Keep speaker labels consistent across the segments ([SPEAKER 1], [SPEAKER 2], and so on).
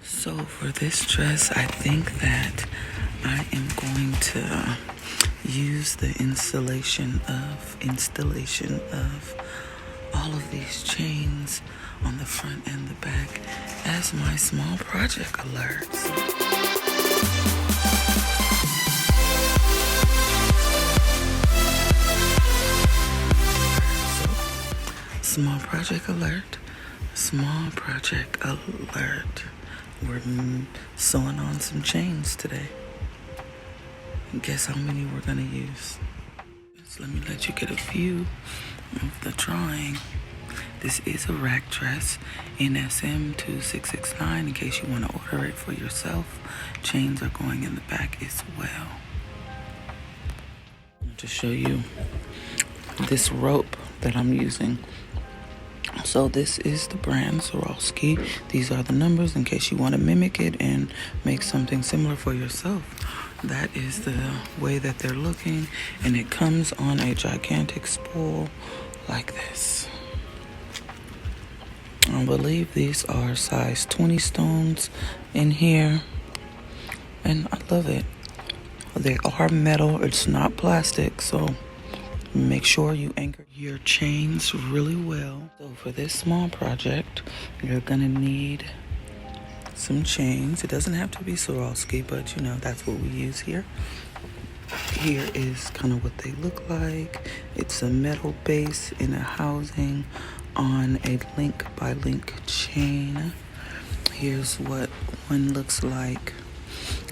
[SPEAKER 1] So for this dress, I think that I am going to use the installation of all of these chains on the front and the back as my small project alerts. Small project alert. Small project alert. We're sewing on some chains today. And guess how many we're gonna use? So let me let you get a view of the drawing. This is a rack dress in SM2669 in case you want to order it for yourself. Chains are going in the back as well. To show you this rope that I'm using. So this is the brand Swarovski. These are the numbers in case you want to mimic it and make something similar for yourself. That is the way that they're looking, and it comes on a gigantic spool like this. I believe these are size 20 stones in here, and I love it. They are metal, it's not plastic, so make sure you anchor your chains really well. So for this small project, you're gonna need some chains. It doesn't have to be Swarovski, but you know, that's what we use here. Here is kind of what they look like. It's a metal base in a housing on a link by link chain. Here's what one looks like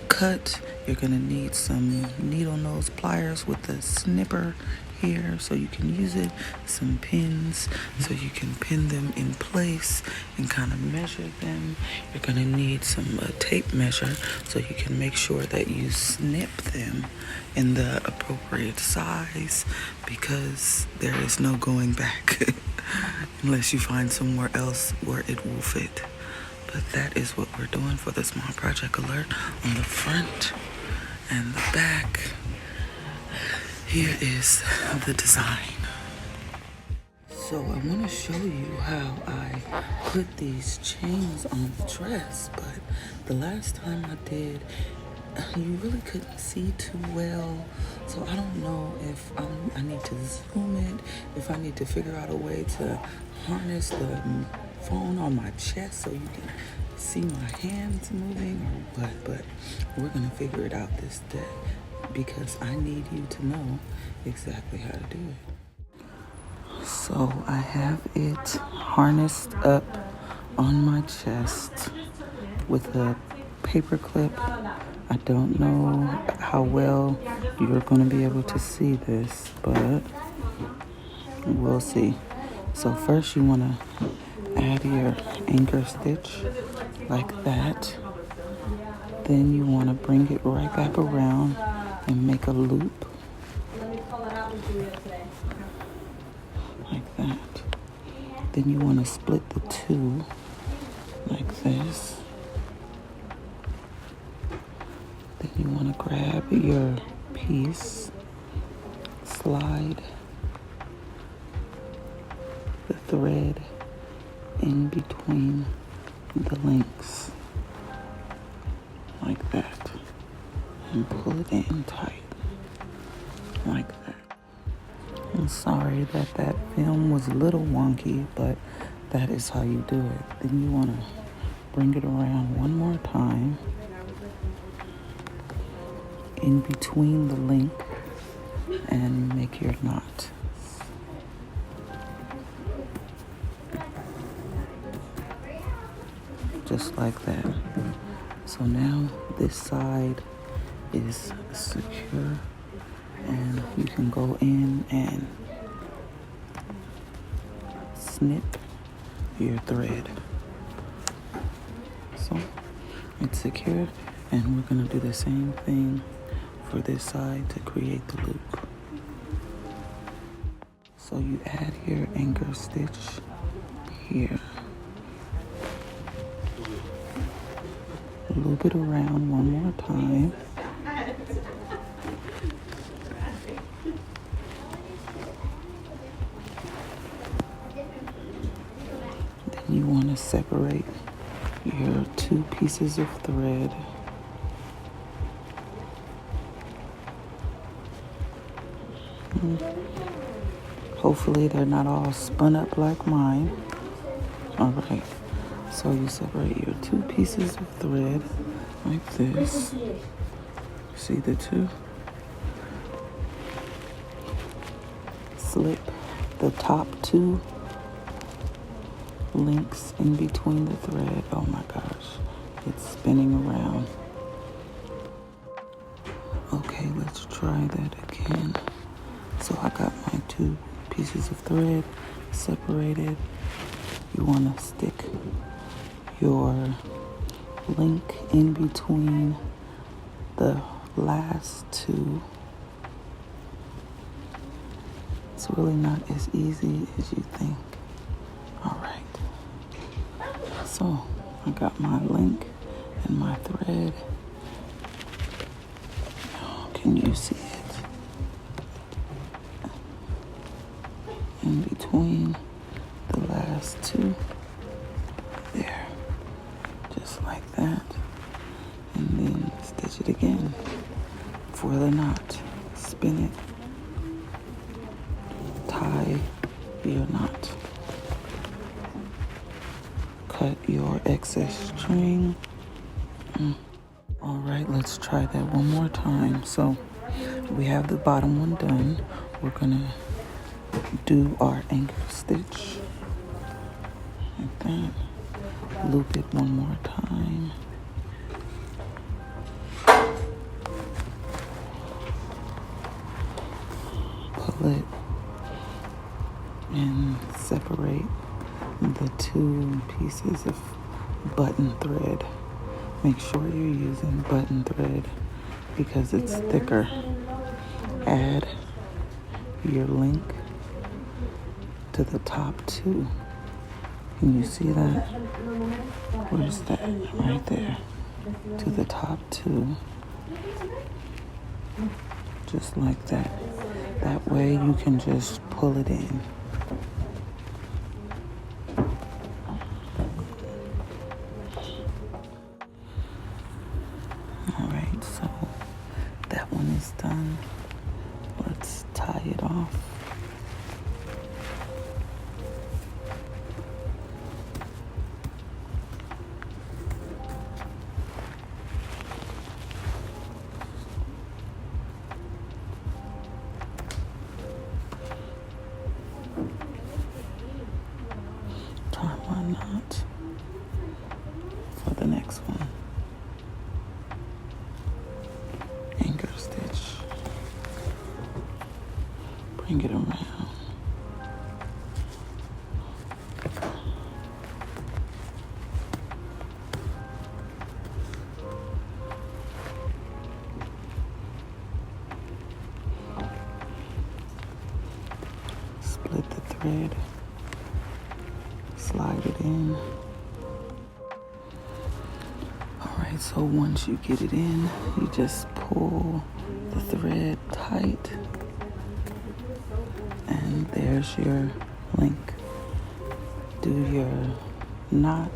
[SPEAKER 1] cut. You're gonna need some needle nose pliers with a snipper here so you can use it, some pins so you can pin them in place and kind of measure them. You're gonna need some tape measure so you can make sure that you snip them in the appropriate size, because there is no going back unless you find somewhere else where it will fit. But that is what we're doing for the small project alert on the front and the back. Here is the design. So I want to show you how I put these chains on the dress, but the last time I did, you really couldn't see too well. So I don't know if I need to zoom it, if I need to figure out a way to harness the phone on my chest so you can see my hands moving or what, but we're gonna figure it out this day because I need you to know exactly how to do it. So I have it harnessed up on my chest with a paper clip. I don't know how well you're gonna be able to see this, but we'll see. So first you wanna add your anchor stitch like that. Then you want to bring it right back around and make a loop like that. Then you want to split the two like this. Then you want to grab your piece, slide the thread in between the links like that and pull it in tight like that. I'm sorry that film was a little wonky, but that is how you do it. Then you want to bring it around one more time in between the link and make your knot. Just like that. So now this side is secure and you can go in and snip your thread. So it's secure, and we're gonna do the same thing for this side to create the loop. So you add your anchor stitch here. Loop it around one more time. Then you want to separate your 2 pieces of thread. Hopefully they're not all spun up like mine. All right, so you separate your 2 pieces of thread like this. See the 2? Slip the top 2 links in between the thread. Oh my gosh, it's spinning around. Okay, let's try that again. So I got my 2 pieces of thread separated. You want to stick your link in between the last 2. It's really not as easy as you think. All right. So I got my link and my thread. Can you see it? In between the last 2. There. Just like that. And then stitch it again for the knot. Spin it. Tie your knot. Cut your excess string. All right, let's try that one more time. So we have the bottom one done. We're gonna do our anchor stitch like that. Loop it one more time. Pull it and separate the 2 pieces of button thread. Make sure you're using button thread because it's thicker. Add your link to the top 2. Can you see that? Where's that? Right there. To the top 2. Just like that. That way you can just pull it in. All right, so that one is done. Let's tie it off. Tie my knot for the next one. Anchor stitch. Bring it around. Split the thread. Slide it in. All right, so once you get it in, you just pull the thread tight. And there's your link. Do your knot.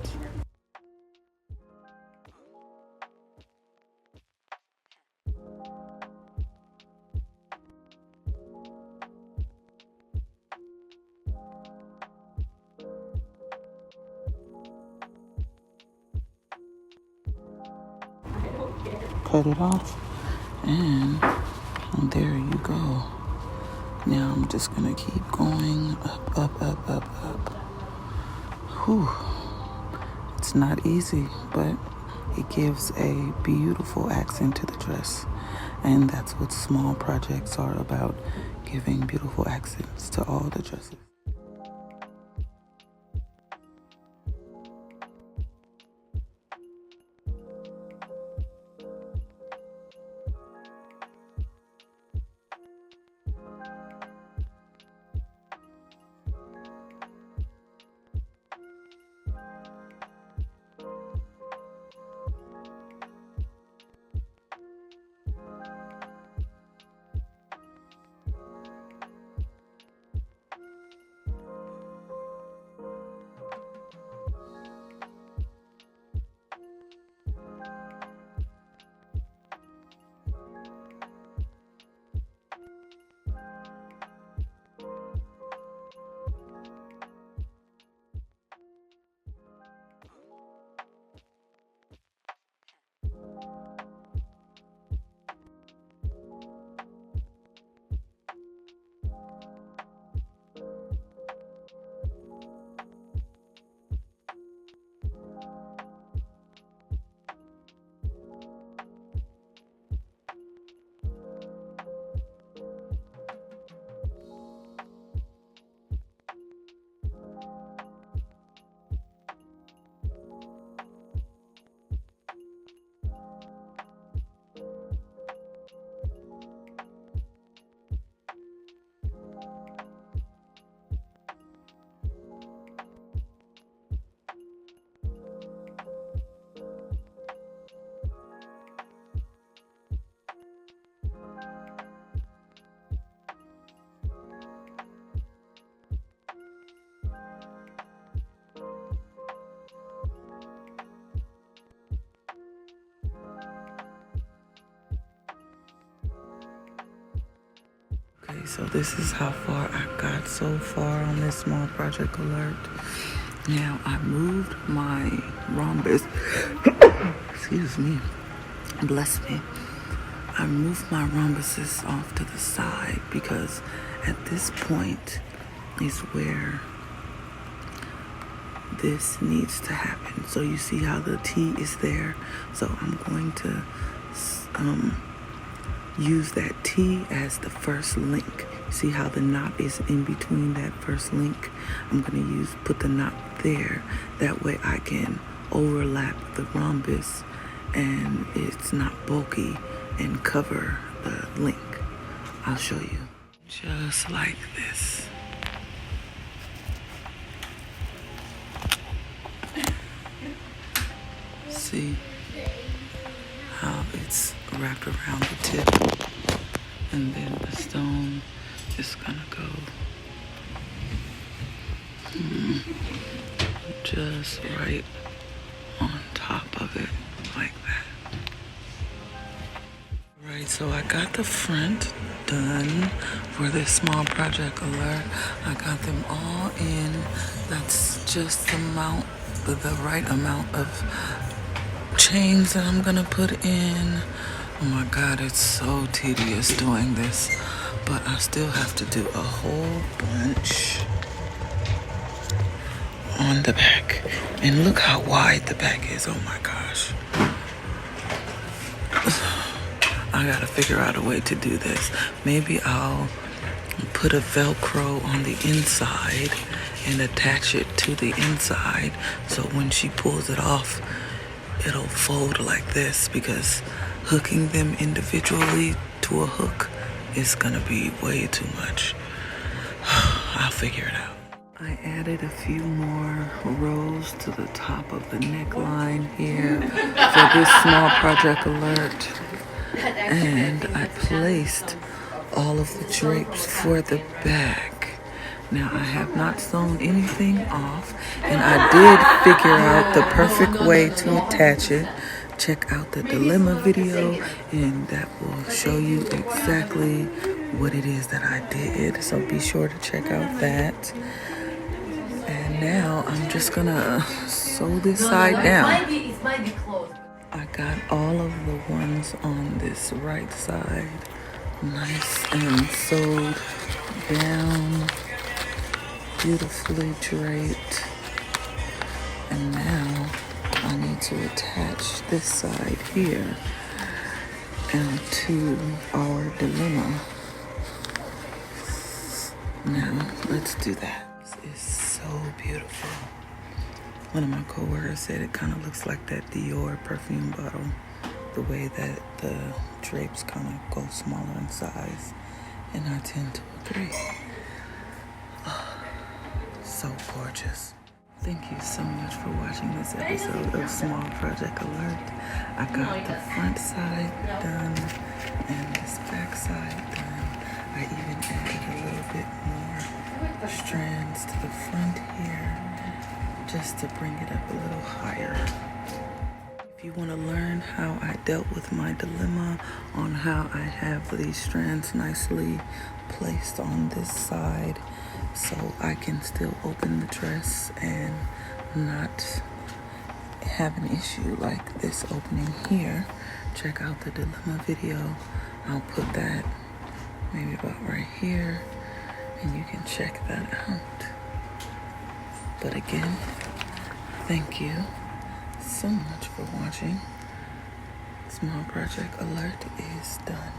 [SPEAKER 1] Cut it off, and there you go. Now I'm just gonna keep going up, up, up, up, up. Whew. It's not easy, but it gives a beautiful accent to the dress. And that's what small projects are about, giving beautiful accents to all the dresses. So this is how far I got so far on this small project alert. Now I moved my rhombus. Excuse me. Bless me. I moved my rhombuses off to the side because at this point is where this needs to happen. So you see how the T is there? So I'm going to use that T as the first link. See how the knot is in between that first link? I'm going to put the knot there. That way I can overlap the rhombus and it's not bulky and cover the link. I'll show you. Just like this. See how it's wrapped around the tip, and then the stone is gonna go just right on top of it like that. Right, so I got the front done for this small project alert. I got them all in. That's just the right amount of chains that I'm gonna put in. Oh my God, it's so tedious doing this, but I still have to do a whole bunch on the back. And look how wide the back is. Oh my gosh. I gotta figure out a way to do this. Maybe I'll put a Velcro on the inside and attach it to the inside, so when she pulls it off, it'll fold like this, because hooking them individually to a hook is gonna be way too much. I'll figure it out. I added a few more rows to the top of the neckline here for this small project alert. And I placed all of the drapes for the back. Now I have not sewn anything off, and I did figure out the perfect way to attach it. Check out the dilemma video, and that will show you exactly what it is that I did. So be sure to check out that. And now I'm just gonna sew this side down.
[SPEAKER 2] It might be closed.
[SPEAKER 1] I got all of the ones on this right side nice and sewed down, beautifully draped. And now I need to attach this side here and to our dilemma. Now let's do that. This is so beautiful. One of my coworkers said it kind of looks like that Dior perfume bottle, the way that the drapes kind of go smaller in size, and I tend to agree. Oh, so gorgeous. Thank you so much for watching this episode of Small Project Alert. I got the front side done and this back side done. I even added a little bit more strands to the front here, just to bring it up a little higher. If you want to learn how I dealt with my dilemma on how I have these strands nicely placed on this side so I can still open the dress and not have an issue like this opening here, check out the dilemma video. I'll put that maybe about right here, and you can check that out. But again, thank you so much for watching. Small Project Alert is done.